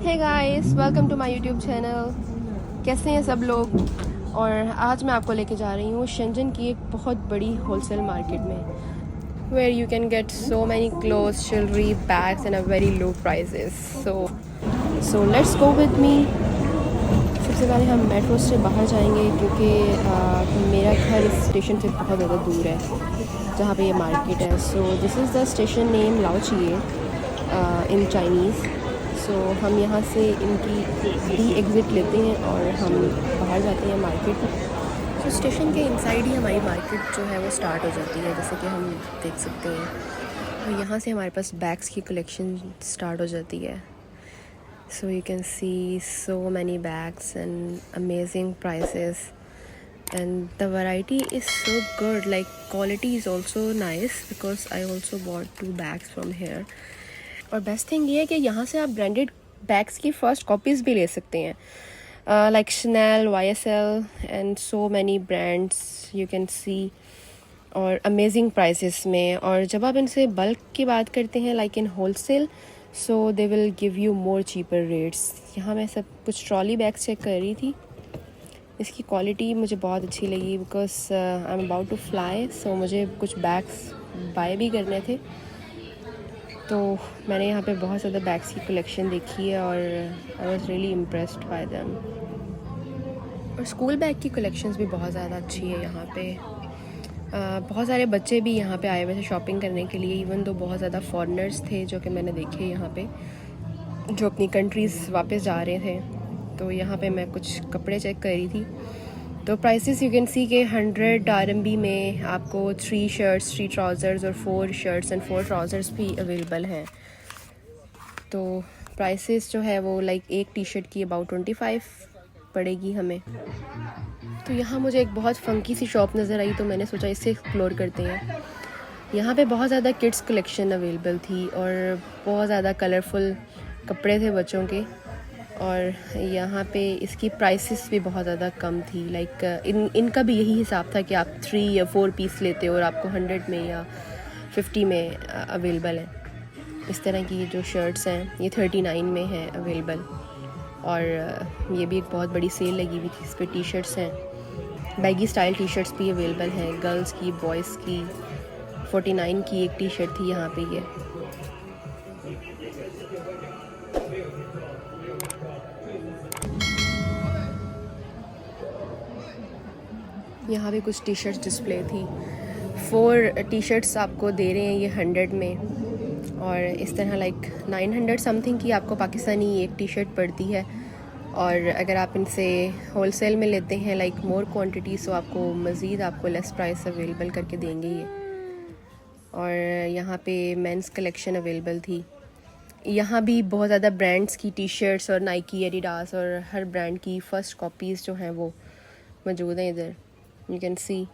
Hey guys, welcome to my YouTube channel. कैसे हैं सब लोग। और आज मैं आपको लेके जा रही हूँ शेंजन की एक बहुत बड़ी होलसेल मार्केट में, where you can get so many clothes, jewellery, bags and a very low prices. So let's go with me. सबसे पहले हम मेट्रो से बाहर जाएंगे क्योंकि मेरा घर इस स्टेशन से बहुत ज़्यादा दूर है जहाँ पे ये मार्केट है। So this is the station name लाओचिए इन चाइनीज़। सो हम यहाँ से इनकी डी एग्ज़िट लेते हैं और हम बाहर जाते हैं मार्केट में। तो स्टेशन के इनसाइड ही हमारी मार्केट जो है वो स्टार्ट हो जाती है, जैसे कि हम देख सकते हैं। और यहाँ से हमारे पास बैग्स की कलेक्शन स्टार्ट हो जाती है। So you can see so many bags and amazing prices and the variety is so good, like quality is also nice because I also bought 2 bags from here. और best thing ये है कि यहाँ से आप ब्रांडेड बैग्स की first copies भी ले सकते हैं, like Chanel, YSL and so many brands you can see, और अमेजिंग प्राइसेस में। और जब आप इनसे बल्क की बात करते हैं like in wholesale, so they will give you more cheaper rates. यहाँ मैं सब कुछ ट्रॉली बैग्स चेक कर रही थी, इसकी क्वालिटी मुझे बहुत अच्छी लगी because I am about to fly. So मुझे कुछ बैग्स बाय भी करने थे, तो मैंने यहाँ पे बहुत ज़्यादा बैग्स की कलेक्शन देखी है और I was really impressed by them. और स्कूल बैग की कलेक्शंस भी बहुत ज़्यादा अच्छी है यहाँ पे। बहुत सारे बच्चे भी यहाँ पे आए हुए थे शॉपिंग करने के लिए, इवन दो बहुत ज़्यादा फॉरेनर्स थे जो कि मैंने देखे यहाँ पे, जो अपनी कंट्रीज़ वापस जा रहे थे। तो यहाँ पे मैं कुछ कपड़े चेक कर रही थी, तो प्राइसेस यू कैन सी के 100 RMB में आपको 3 शर्ट्स, 3 ट्राउज़र्स और 4 शर्ट्स एंड 4 ट्राउज़र्स भी अवेलेबल हैं। तो प्राइसेस जो है वो लाइक एक टी शर्ट की अबाउट 25 पड़ेगी हमें। तो यहाँ मुझे एक बहुत फ़ंकी सी शॉप नज़र आई, तो मैंने सोचा इसे एक्सप्लोर करते हैं। यहाँ पे बहुत ज़्यादा किड्स कलेक्शन अवेलेबल थी और बहुत ज़्यादा कलरफुल कपड़े थे बच्चों के। और यहाँ पे इसकी प्राइसेस भी बहुत ज़्यादा कम थी, लाइक इनका भी यही हिसाब था कि आप 3 या 4 पीस लेते हो और आपको 100 में या 50 में अवेलेबल है। इस तरह की ये जो शर्ट्स हैं ये 39 में है अवेलेबल। और ये भी एक बहुत बड़ी सेल लगी हुई थी, इस पर टी शर्ट्स हैं, बैगी स्टाइल टी शर्ट्स भी अवेलेबल हैं, गर्ल्स की, बॉयज़ की। 49 की एक टी शर्ट थी यहाँ पे। ये यहाँ भी कुछ टी शर्ट्स डिस्प्ले थी। 4 टी शर्ट्स आपको दे रहे हैं ये 100 में, और इस तरह लाइक 900 समथिंग की आपको पाकिस्तानी एक टी शर्ट पड़ती है। और अगर आप इनसे होलसेल में लेते हैं लाइक मोर क्वांटिटी, सो आपको मज़ीद आपको लेस प्राइस अवेलेबल करके देंगे ये। और यहाँ पे मेंस कलेक्शन अवेलेबल थी। यहाँ भी बहुत ज़्यादा ब्रांड्स की टी शर्ट्स और नाइकी, एडिडास और हर ब्रांड की फ़र्स्ट कॉपीज़ जो हैं वो मौजूद हैं इधर, you can see.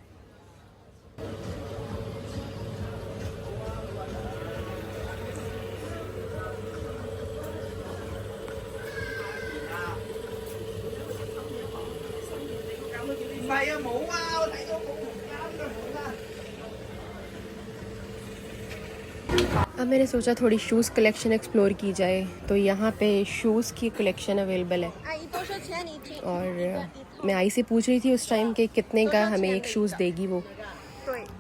अब मैंने सोचा थोड़ी शूज़ कलेक्शन एक्सप्लोर की जाए, तो यहाँ पे शूज़ की कलेक्शन अवेलेबल है। और मैं आई से पूछ रही थी उस टाइम के कितने का हमें एक शूज़ देगी वो,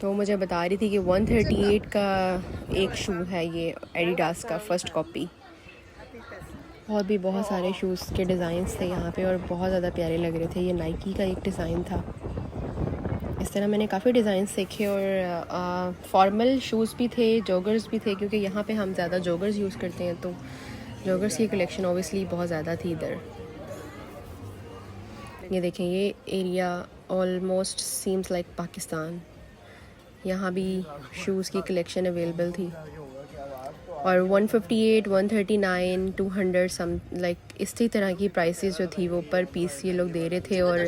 तो मुझे बता रही थी कि 138 का एक शू है ये एडिडास का फ़र्स्ट कॉपी। और भी बहुत सारे शूज़ के डिज़ाइंस थे यहाँ पे और बहुत ज़्यादा प्यारे लग रहे थे। ये नाइकी का एक डिज़ाइन था। इस तरह मैंने काफ़ी डिज़ाइंस देखे और फॉर्मल शूज़ भी थे, जॉगर्स भी थे, क्योंकि यहाँ पे हम ज़्यादा जॉगर्स यूज़ करते हैं, तो जॉगर्स की कलेक्शन ऑब्वियसली बहुत ज़्यादा थी इधर। ये देखें, ये area almost seems like Pakistan. यहाँ भी शूज़ की कलेक्शन अवेलेबल थी और 158, 139, 200 सम लाइक इसी तरह की प्राइसेस जो थी वो पर पीस ये लोग दे रहे थे। और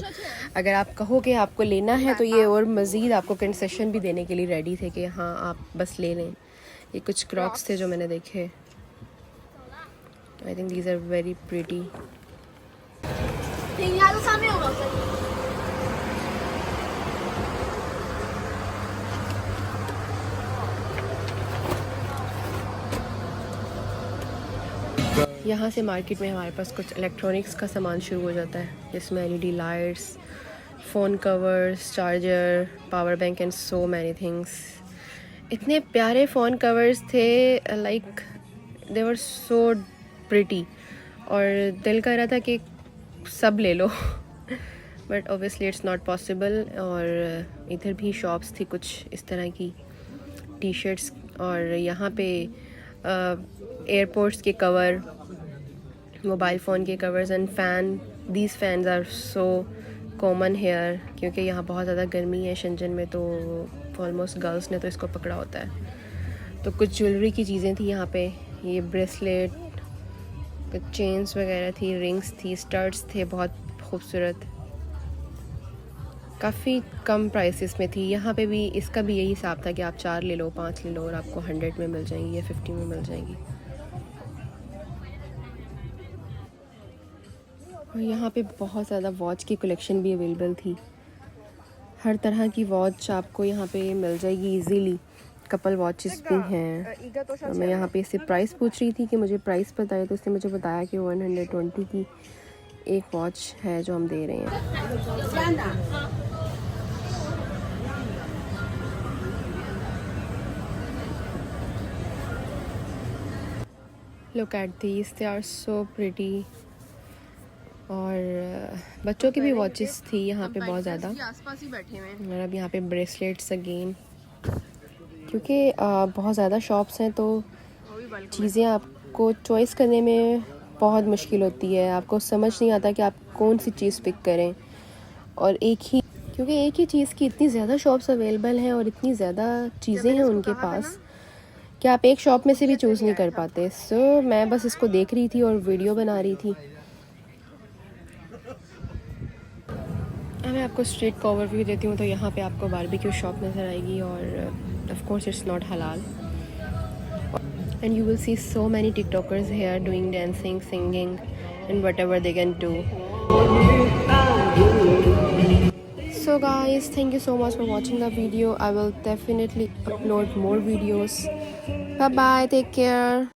अगर आप कहो कि आपको लेना है तो ये और मज़ीद आपको कंसेशन भी देने के लिए रेडी थे कि हाँ आप बस ले लें। ये कुछ क्रॉक्स थे जो मैंने देखे, I think these are very pretty. यहाँ से मार्केट में हमारे पास कुछ इलेक्ट्रॉनिक्स का सामान शुरू हो जाता है, जिसमें LED lights, phone covers, charger, power bank and so many things. इतने प्यारे फ़ोन कवर्स थे, like they were so pretty, और दिल कर रहा था कि सब ले लो but obviously it's not possible. और इधर भी शॉप्स थी कुछ इस तरह की, टी शर्ट्स, और यहाँ पे एयरपोर्ट्स के कवर, मोबाइल फ़ोन के covers and fan. These fans are so common here, क्योंकि यहाँ बहुत ज़्यादा गर्मी है शंजन में, तो ऑलमोस्ट गर्ल्स ने तो इसको पकड़ा होता है। तो कुछ ज्वेलरी की चीज़ें थी यहाँ पे, ये ब्रेसलेट, कुछ चेन्स वगैरह थी, रिंग्स थी, स्टड्स थे बहुत खूबसूरत, काफ़ी कम प्राइसेस में थी। यहाँ पे भी इसका भी यही हिसाब था कि आप 4 ले लो, 5 ले लो और आपको 100 में मिल जाएंगी या 50 में मिल जाएंगी। और यहाँ पे बहुत ज़्यादा वॉच की कलेक्शन भी अवेलेबल थी। हर तरह की वॉच आपको यहाँ पे मिल जाएगी इजीली। कपल वॉचेस भी हैं। तो मैं यहाँ पे इससे प्राइस पूछ रही थी कि मुझे प्राइस बताए, तो उसने मुझे बताया कि 120 की एक वॉच है जो हम दे रहे हैं। Look at these, they are so pretty। और बच्चों की भी वॉचेस थी यहाँ पे बहुत ज़्यादा। और अब यहाँ पे ब्रेसलेट्स अगेन, क्योंकि बहुत ज़्यादा शॉप्स हैं तो चीज़ें आपको चॉइस करने में बहुत मुश्किल होती है। आपको समझ नहीं आता कि आप कौन सी चीज़ पिक करें, और क्योंकि एक ही चीज़ की इतनी ज़्यादा शॉप्स अवेलेबल हैं और इतनी ज़्यादा चीज़ें हैं उनके पास कि आप एक शॉप में से भी चूज़ नहीं कर पाते। सो मैं बस इसको देख रही थी और वीडियो बना रही थी। मैं आपको स्ट्रीट का ओवरव्यू देती हूँ। तो यहाँ पे आपको बारबेक्यू शॉप नज़र आएगी, और ऑफ कोर्स इट्स नॉट हलाल, and you will see so many TikTokers here doing dancing, singing and whatever they can do. So guys, thank you so much for watching the video. I will definitely upload more videos. Bye bye, take care.